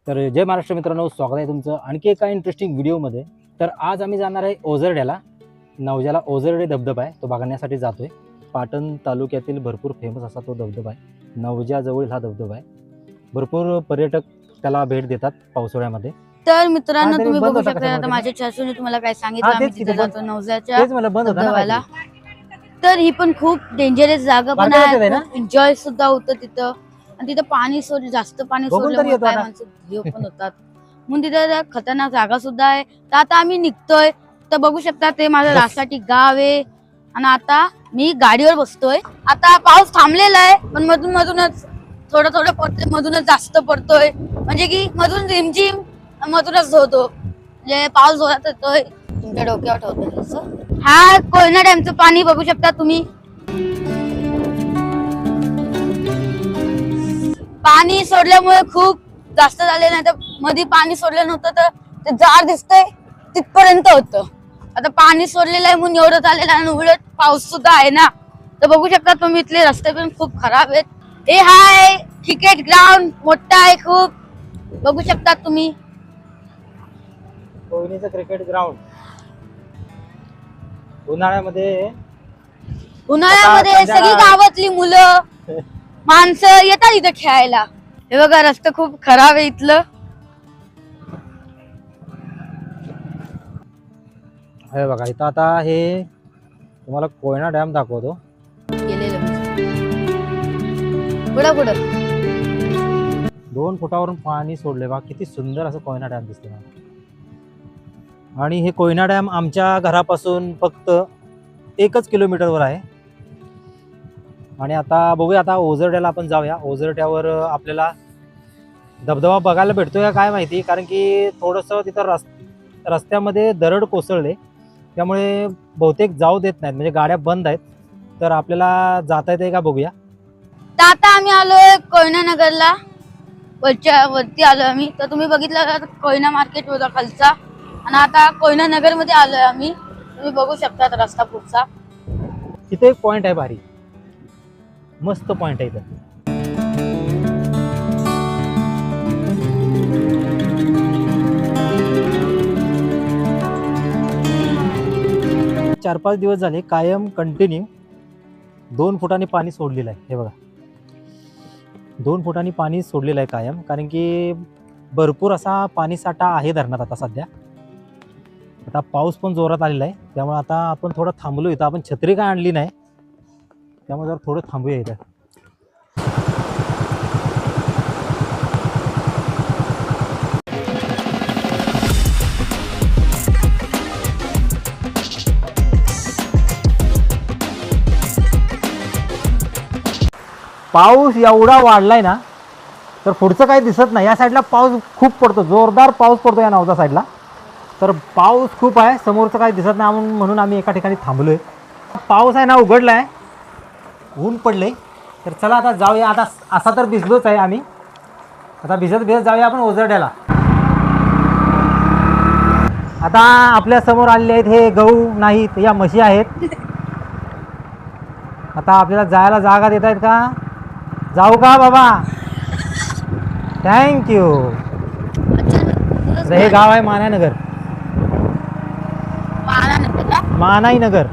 तर जय महाराष्ट्र मित्रांनो, स्वागत आहे तुमचं आणखी एका इंटरेस्टिंग व्हिडिओमध्ये। तर आज आम्ही जाणार आहे ओझरड्याला। नवजाला ओझरडे धबधबा आहे, तो बघण्यासाठी जातोय। पाटण तालुक्यातील भरपूर फेमस असा तो धबधबा आहे। नवजाजवळील हा धबधबा आहे। भरपूर पर्यटक त्याला भेट देतात पावसाळ्यामध्ये। तर मित्रांनो, तुम्ही बघू शकता आता माझ्या चाचूने तुम्हाला काय सांगितलं, आम्ही तिथे जातो नवजाच्या धबधब्याला। तर ही पण खूप डेंजरस जागा पण आहे, एन्जॉय सुद्धा होतं तिथं। आणि तिथं पाणी जास्त पाणी सोडल्यामुळे काय माणसं जीव पण होतात, म्हणून तिथं खतरनाक जागा सुद्धा आहे। तर आता आम्ही निघतोय, तर बघू शकता ते माझं रासाठी गाव आहे। आणि आता मी गाडीवर बसतोय। आता पाऊस थांबलेला आहे, पण मधून मधूनच थोडं थोडं पडतोय, मधूनच जास्त पडतोय, म्हणजे की मधून रिमझिम मधूनच होतो, म्हणजे पाऊस जोरात येतोय। तुमच्या डोक्यावर ठेवतोय हा कोयना डॅमचं पाणी बघू शकता तुम्ही। पाणी सोडल्यामुळे खूप जास्त झाले, नाही तर मध्ये पाणी सोडलं नव्हतं तर ते जार दिसतंय तिथपर्यंत होतं। आता पाणी सोडलेलं आहे म्हणून एवढं झालेलं आहे, आणि उलट पाऊस सुद्धा आहे ना। तर बघू शकता तुम्ही, इथले रस्ते पण खूप खराब आहेत। हे हाय क्रिकेट ग्राउंड, मोठा आहे खूप, बघू शकता तुम्ही। कोयनेचं क्रिकेट ग्राउंड उन्हाळ्यामध्ये सगळी गावातली मुलं माणसं येतात इथं खेळायला। हे बघा रस्ता खूप खराब आहे इथलं। हे बघा इथं आता हे तुम्हाला कोयना डॅम दाखवतो। पुढं पुढं 2 फुटावरून पाणी सोडले बघा, किती सुंदर असं कोयना डॅम दिसतोय। आणि हे कोयना डॅम आमच्या घरापासून फक्त 1 किलोमीटरवर आहे। आणि आता बघूया, आता ओझरड्याला आपण जाऊया। ओझरड्यावर आपल्याला धबधबा बघायला भेटतोय का काय माहिती, कारण की थोडंसं तिथं रस्त्यामध्ये दरड कोसळले, त्यामुळे बहुतेक जाऊ देत नाहीत, म्हणजे गाड्या बंद आहेत। तर आपल्याला जाता येते का बघूया। तर आता आम्ही आलोय कोयना नगरला, वरती आलोय आम्ही। तर तुम्ही बघितलं कोयना मार्केट होता खालचा, आणि आता कोयना नगर मध्ये आलोय आम्ही। तुम्ही बघू शकता रस्ता पुढचा। तिथे एक पॉइंट आहे, भारी मस्त पॉइंट आहे इथं। 4-5 दिवस झाले कायम कंटिन्यू 2 फुटांनी पाणी सोडलेलं आहे। हे बघा 2 फुटांनी पाणी सोडलेलं आहे कायम, कारण की भरपूर असा पाणी साठा आहे धरणात आता सध्या। आता पाऊस पण जोरात आलेला आहे, त्यामुळे आता आपण थोडं थांबलो इथं। आपण छत्री काय आणली नाही, त्यामुळे जरा थोडं थांबूया इथं। पाऊस एवढा वाढलाय ना, तर पुढचं काही दिसत नाही। या साईडला पाऊस खूप पडतो, जोरदार पाऊस पडतो या नवजा साईडला। तर पाऊस खूप आहे, समोरचं काही दिसत नाही, म्हणून आम्ही एका ठिकाणी थांबलोय। पाऊस आहे ना उघडलाय, ऊन पडले। तर चला आता जाऊया। आता असा तर भिजलोच आहे आम्ही, आता भिजत जाऊया आपण ओझरड्याला। आता आपल्या समोर आलेले आहेत हे गहू नाहीत, या म्हशी आहेत। आता आपल्याला जायला जागा देत आहेत का? जाऊ का बाबा? थँक्यू। हे गाव आहे मानाईनगर। मानाई नगर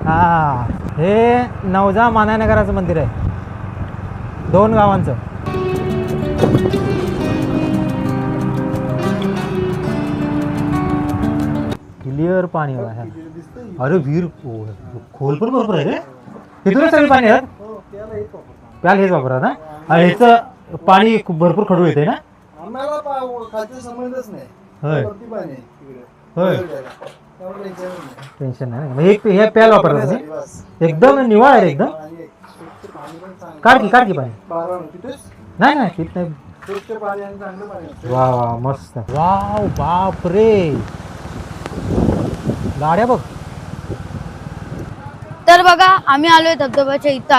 हा, हे नवजा मानाई नगराचं मंदिर आहे, 2 गावांचं। क्लिअर पाणी आहे। अरे विहीर खोल पण भरपूर आहे रे, तिथूनच सगळी पाणी आहे। प्याल हेच वापरा ना, ह्याचं पाणी खूप भरपूर खडू येते ना। होय होय, टेन्शन नाही। हे प्याल वापरतात एकदम निवाळ आहे एकदम। काढ की पाणी। नाही नाही पित नाही। वा वा मस्त, वाव बाप रे, गाड्या बघ। तर बघा आम्ही आलोय धबधब्याच्या इथं।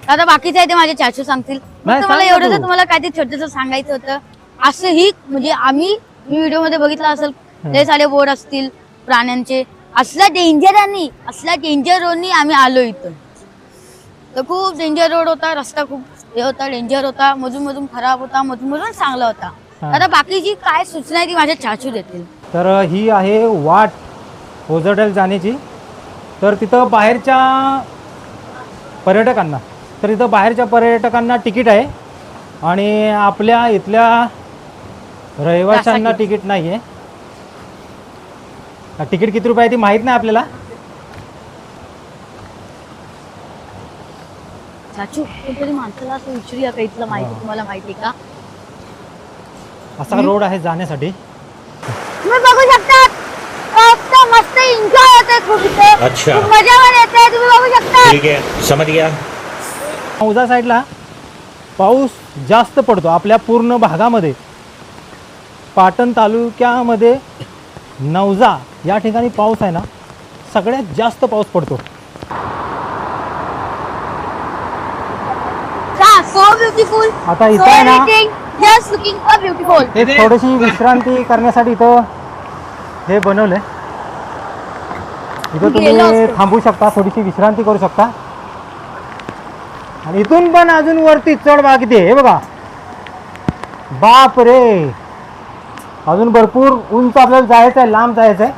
आता बाकीचं आहे ते माझे चाचू सांगतील। तुम्हाला एवढं जर तुम्हाला काहीतरी छोटंसं सांगायचं होतं, असं ही म्हणजे आम्ही व्हिडिओ मध्ये बघितलं असेल, लय सारे बोर्ड असतील प्राण्यांचे, असल्या डेंजर रोडनी आम्ही आलो इथं। तर खूप डेंजर रोड होता, रस्ता खूप हे होता डेंजर होता, मधून मधून खराब होता, मधून मधून चांगला होता. हा. आता बाकीची काय सूचना आहे ती माझ्या चाचू देतील. तर ही आहे वाट ओझरडेल जाण्याची. तर तिथं बाहेरच्या पर्यटकांना तिकीट आहे आणि आपल्या इथल्या रहिवाशांना तिकीट नाही आहे. तिकीट किती रुपये आहे ती माहीत नाही आपल्याला. चाचू कोणतरी माणसाला असं विचारूया का इथलं माहिती तुम्हाला माहिती का? असा रोड आहे जाण्यासाठी. तुम्ही बघू शकता मस्त एन्जॉय होतोय खूप इथे. अच्छा. खूप मजा पण येते, तुम्ही बघू शकता. ठीक आहे, समज गया. उजा साईडला पाऊस जास्त पडतो. आपल्या पूर्ण भागामध्ये पाटण तालुक्यामध्ये नवजा या ठिकाणी पाऊस आहे ना, सगळ्यात जास्त पाऊस पडतो. So beautiful. आता इथं आहे ना जस्ट लुकिंग फॉर ब्युटिफुल. थोडीशी विश्रांती करण्यासाठी इथं हे बनवलंय. इथं तुम्ही थांबू शकता, थोडीशी विश्रांती करू शकता. आणि इथून पण अजून वरती चढ बाग किती आहे हे बघा. बाप रे, अजून भरपूर उंच आपल्याला जायचं आहे, लांब जायचं आहे.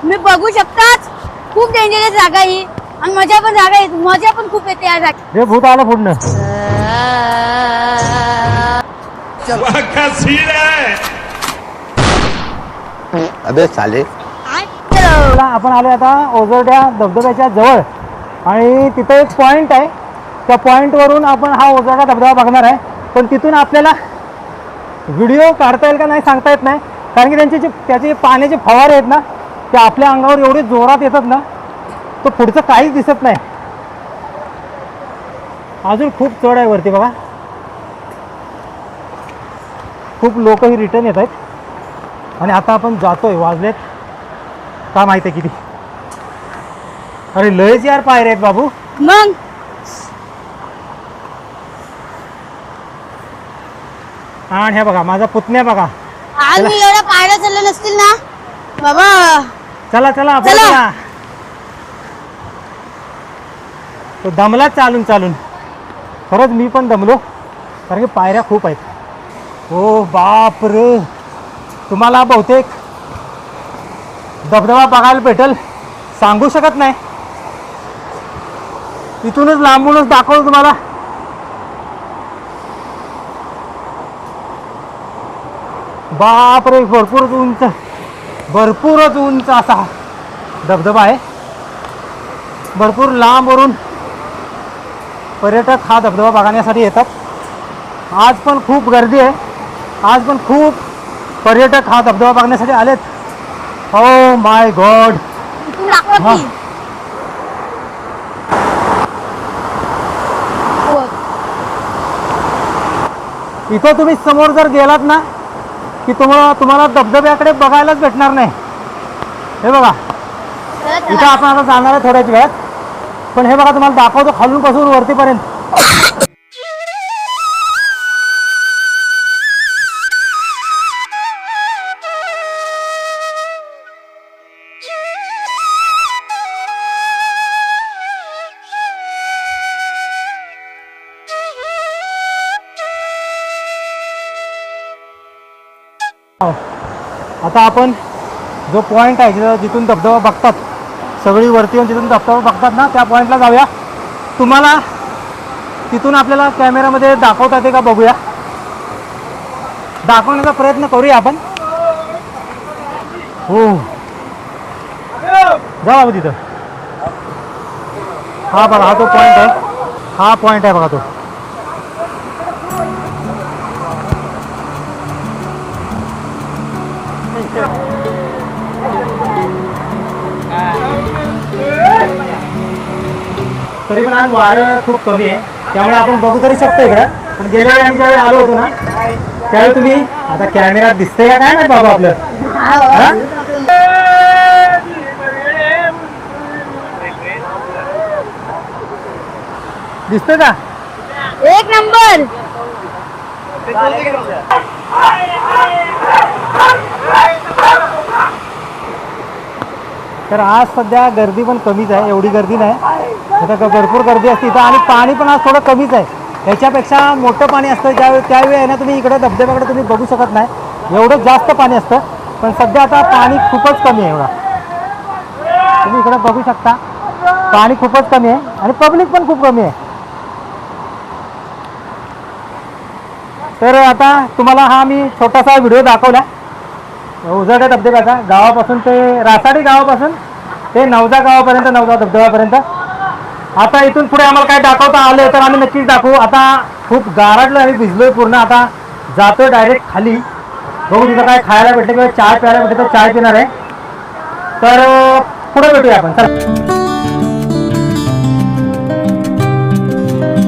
तुम्ही बघू शकताच खूप डेंजरस जागा ही आणि मजा पण खूप येते या जागेत. हे भूत आलं पुढनं. अबे साले. आपण आलो आता ओझरड्या धबधब्याच्या जवळ आणि तिथे एक पॉइंट आहे. त्या पॉइंटवरून आपण हा ओझरडा धबधबा बघणार आहे. पण तिथून आपल्याला व्हिडिओ काढता येईल का नाही सांगता येत नाही, कारण की त्याचे पाण्याचे फवारे आहेत ना, ते आपल्या अंगावर एवढे जोरात येतात ना, तो पुढचं काहीच दिसत नाही. अजून खूप चढ आहे वरती बघा. खूप लोकही रिटर्न येत आहेत आणि आता आपण जातोय. वाजलेत का माहिती आहे किती? अरे लयच यार पायऱ्या आहेत बाबू. मग आणि हे बघा माझा पुतण्या बघा. आज मी एवढ्या पायऱ्या चालल्या नसतील ना बाबा. चला चला चला. तो दमला चालून चालून. खरंच मी पण दमलो, कारण की पायऱ्या खूप आहेत. ओ बाप रे, तुम्हाला बहुतेक धबधबा बघायला भेटेल सांगू शकत नाही. इथूनच लांबूनच दाखवतो तुम्हाला. बाप रे, भरपूरच उंच असा धबधबा आहे. भरपूर लांबवरून पर्यटक हा धबधबा बघण्यासाठी येतात. आज पण खूप गर्दी आहे. आज पण खूप पर्यटक हा धबधबा बघण्यासाठी आलेत. Oh my God. हा. इथं तुम्ही समोर जर गेलात ना की तुम्हाला धबधब्याकडे बघायलाच भेटणार नाही. हे बघा इथं आपण आता जाणार आहे थोड्याच वेळात. पण हे बघा तुम्हाला दाखवतो खालून पासून वरतीपर्यंत. आता आपण जो पॉइंट आहे जिथून धबधबा बघतात, सगळी वरती येऊन जिथून धबधबा बघतात ना, त्या पॉइंटला जाऊया. तुम्हाला तिथून आपल्याला कॅमेरामध्ये दाखवता येते का बघूया. दाखवण्याचा प्रयत्न करूया आपण. हो जाऊ आपण तिथं. हा बघा, हा तो पॉइंट आहे. हा पॉइंट आहे बघा तो. तरी पण आज वारं खूप कमी आहे, त्यामुळे आपण बघू तरी शकतो इकडं. पण गेल्या वेळी आम्ही ज्यावेळी आलो होतो ना, त्यावेळी तुम्ही आता कॅमेऱ्यात दिसतंय का काय नाही बाबा आपलं. दिसतंय का? एक नंबर. तर आज सध्या गर्दी पण कमीच आहे, एवढी गर्दी नाही. आता भरपूर गर्दी असते इथं आणि पाणी पण आज थोडं कमीच आहे. त्याच्यापेक्षा मोठं पाणी असतं त्यावेळी आहे ना, तुम्ही इकडे धबधब्याकडे तुम्ही बघू शकत नाही, एवढं जास्त पाणी असतं. पण सध्या आता पाणी खूपच कमी आहे. एवढा तुम्ही इकडे बघू शकता, पाणी खूपच कमी आहे आणि पब्लिक पण खूप कमी आहे. तर आता तुम्हाला हा मी छोटासा व्हिडिओ दाखवला उजळत्या धबधब्याचा, गावापासून ते रासाडी गावापासून ते नवजा गावापर्यंत, नवजा धबधब्यापर्यंत. आता इथून पुढे आम्हाला काय दाखवता आलं तर आम्ही नक्कीच दाखवू. आता खूप गारडलो, आम्ही भिजलोय पूर्ण. आता जातोय डायरेक्ट खाली, बघू तिथं काय खायला भेटलं किंवा चाय प्यायला भेटलं तर चाय पिणार आहे. तर पुढे भेटूया आपण. चला.